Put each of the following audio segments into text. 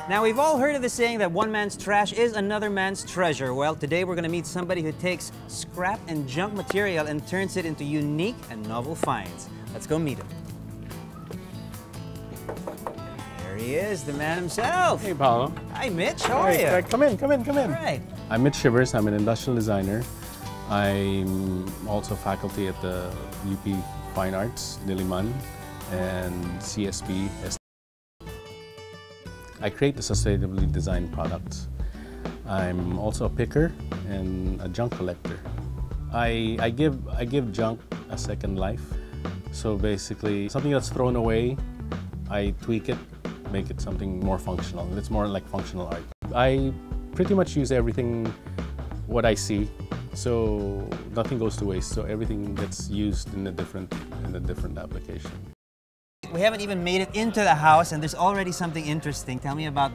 Now, we've all heard of the saying that one man's trash is another man's treasure. Well, today we're going to meet somebody who takes scrap and junk material and turns it into unique and novel finds. Let's go meet him. There he is, the man himself. Hey, Paolo. Hi, Mitch. How are you? Come in. All right. I'm Mitch Shivers. I'm an industrial designer. I'm also faculty at the UP Fine Arts, Diliman, and CSB. I create the sustainably designed products. I'm also a picker and a junk collector. I give junk a second life. So basically, something that's thrown away, I tweak it, make it something more functional. It's more like functional art. I pretty much use everything what I see, so nothing goes to waste. So everything gets used in a different application. We haven't even made it into the house, and there's already something interesting. Tell me about,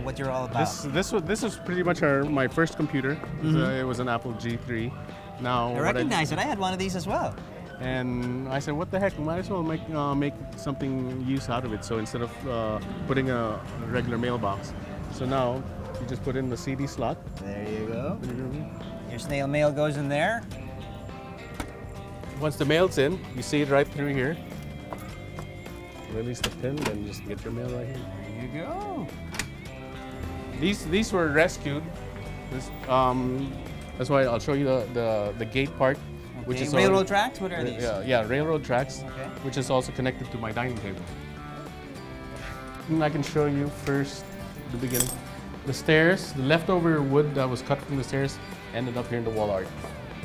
what you're all about. This was pretty much my first computer. It was an Apple G3. Now I recognize it. I had one of these as well. And I said, what the heck? Might as well make something use out of it. So instead of putting a regular mailbox, so now you just put in the CD slot. There you go. Your snail mail goes in there. Once the mail's in, you see it right through here. Release the pin and just get your mail right here. There you go. These were rescued. That's why I'll show you the gate part, which is railroad tracks. What are these? Yeah, railroad tracks, okay. Which is also connected to my dining table. And I can show you first the beginning. The stairs, the leftover wood that was cut from the stairs, ended up here in the wall art.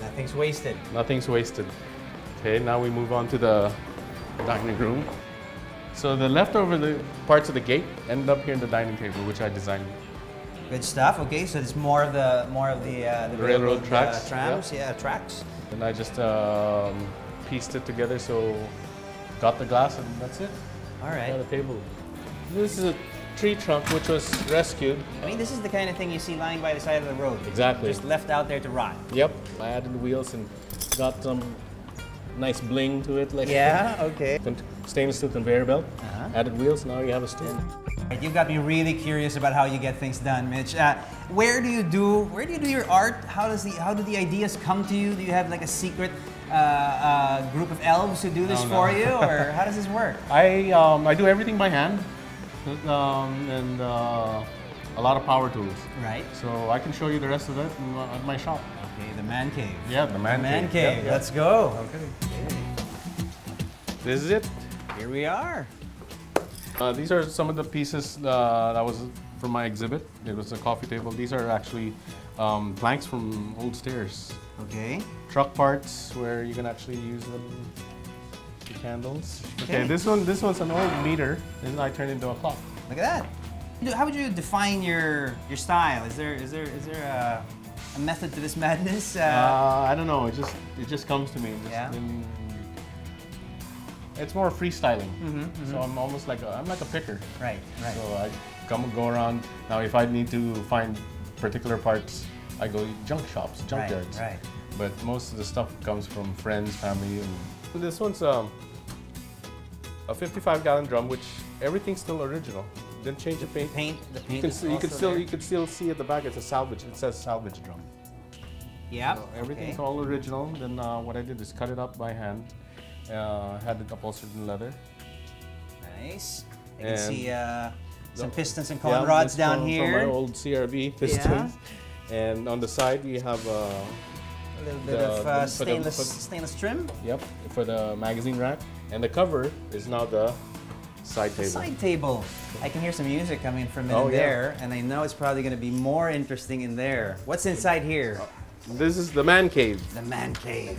Nothing's wasted. Nothing's wasted. Okay, now we move on to the dining room. So the leftover parts of the gate ended up here in the dining table, which I designed. Good stuff. Okay, so it's more of the railroad tracks, trams, yeah, tracks. And I just pieced it together, so got the glass, and that's it. All right. Got a table. This is a tree trunk which was rescued. I mean, this is the kind of thing you see lying by the side of the road. Exactly. Just left out there to rot. Yep. I added wheels and got some nice bling to it. Yeah. Okay. Stainless steel conveyor belt. Added wheels. Now you have a stool. You've got me really curious about how you get things done, Mitch. Where do you do your art? How do the ideas come to you? Do you have like a secret group of elves who do this for you, or how does this work? I do everything by hand, and a lot of power tools. Right. So I can show you the rest of it at my shop. Okay, the man cave. Yeah, the man cave. Yeah. Let's go. Okay. This is it. Here we are. These are some of the pieces that was from my exhibit. It was a coffee table. These are actually planks from old stairs. Okay. Truck parts where you can actually use them. The candles. Okay, this one's an old meter, and I turned it into a clock. Look at that. How would you define your style? Is there a method to this madness? I don't know. It just comes to me. Yeah. It's more freestyling. So I'm almost like I'm like a picker. Right. So I go around. Now if I need to find particular parts, I go junk shops, junkyards. Right. But most of the stuff comes from friends, family. And this one's a 55-gallon drum, which everything's still original. Didn't change the paint. The paint. You can still see at the back. It's a salvage. It says salvage drum. Yeah. So everything's all original. Then what I did is cut it up by hand. Had it upholstered in leather. Nice. You can see some pistons and column rods down here. From my old CRB pistons. Yeah. And on the side we have a little bit of stainless trim. Yep, for the magazine rack. And the cover is now the side table. Side table. I can hear some music coming from in there, and I know it's probably going to be more interesting in there. What's inside here? This is the man cave. The man cave.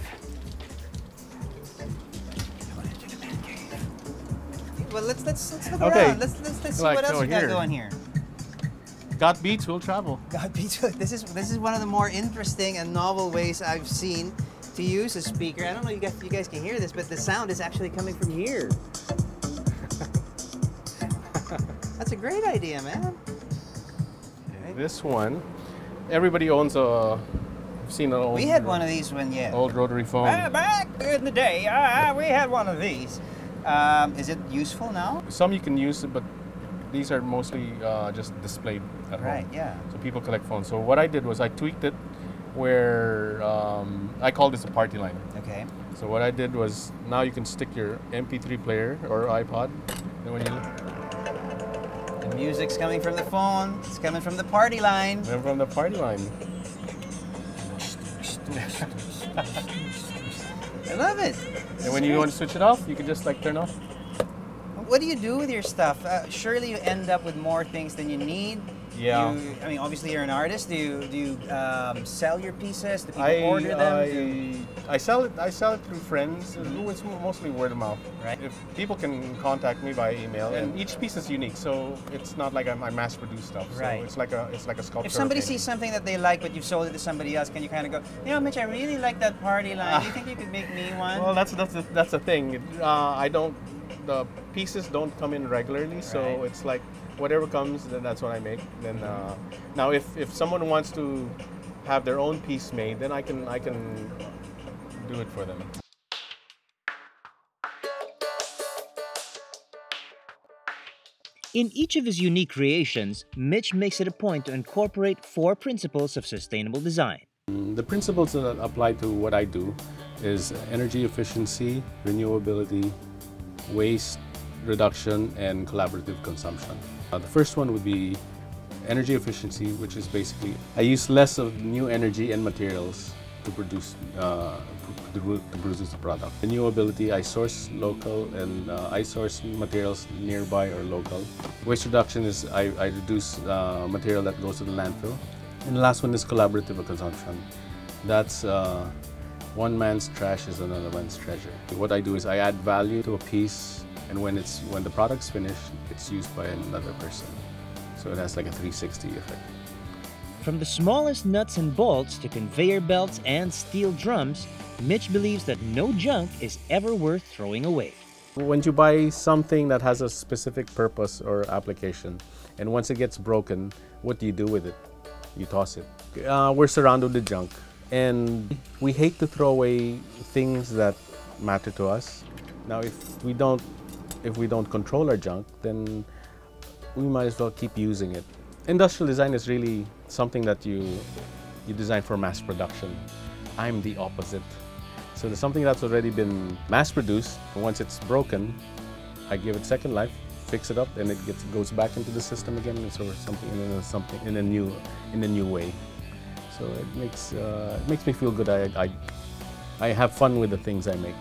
Going into the man cave. Well, let's look around. Let's see what else we got going here. Got beats, we'll travel. Got beats. This is one of the more interesting and novel ways I've seen to use a speaker. I don't know if you guys can hear this, but the sound is actually coming from here. That's a great idea, man. Okay. This one, everybody owns a. I've seen an old. We had one of these when old rotary phone. Back in the day, we had one of these. Is it useful now? Some you can use it, but these are mostly just displayed at home. Right, yeah. So people collect phones. So what I did was I tweaked it where I call this a party line. Okay. So what I did was now you can stick your MP3 player or iPod, and when you The music's coming from the phone. It's coming from the party line. then from the party line. I love it. And when you want to switch it off, you can just like turn off. What do you do with your stuff? Surely you end up with more things than you need. Yeah. I mean, obviously you're an artist. Do you sell your pieces? Do people order them? I sell it. I sell it through friends. It's mostly word of mouth. Right. If people can contact me by email, and each piece is unique, so it's not like I mass produce stuff. So Right. It's like a sculpture. If somebody sees something that they like, but you've sold it to somebody else, can you kind of go, you know, Mitch, I really like that party line. Do you think you could make me one? Well, that's the thing. I don't. The pieces don't come in regularly, so Right. it's like whatever comes, then that's what I make. Then now, if someone wants to have their own piece made, then I can do it for them. In each of his unique creations, Mitch makes it a point to incorporate 4 principles of sustainable design. The principles that apply to what I do is energy efficiency, renewability, waste reduction, and collaborative consumption. The first one would be energy efficiency, which is basically I use less of new energy and materials to produce the product. Renewability, I source local and I source materials nearby or local. Waste reduction is I reduce material that goes to the landfill. And the last one is collaborative consumption. That's one man's trash is another man's treasure. What I do is I add value to a piece, and when the product's finished, it's used by another person. So it has like a 360 effect. From the smallest nuts and bolts to conveyor belts and steel drums, Mitch believes that no junk is ever worth throwing away. When you buy something that has a specific purpose or application, and once it gets broken, what do you do with it? You toss it. We're surrounded with junk, and we hate to throw away things that matter to us. Now, if we don't control our junk, then we might as well keep using it. Industrial design is really something that you design for mass production. I'm the opposite. So there's something that's already been mass produced, and once it's broken, I give it second life, fix it up, and it goes back into the system again, and so something in a new way. So it makes me feel good. I have fun with the things I make.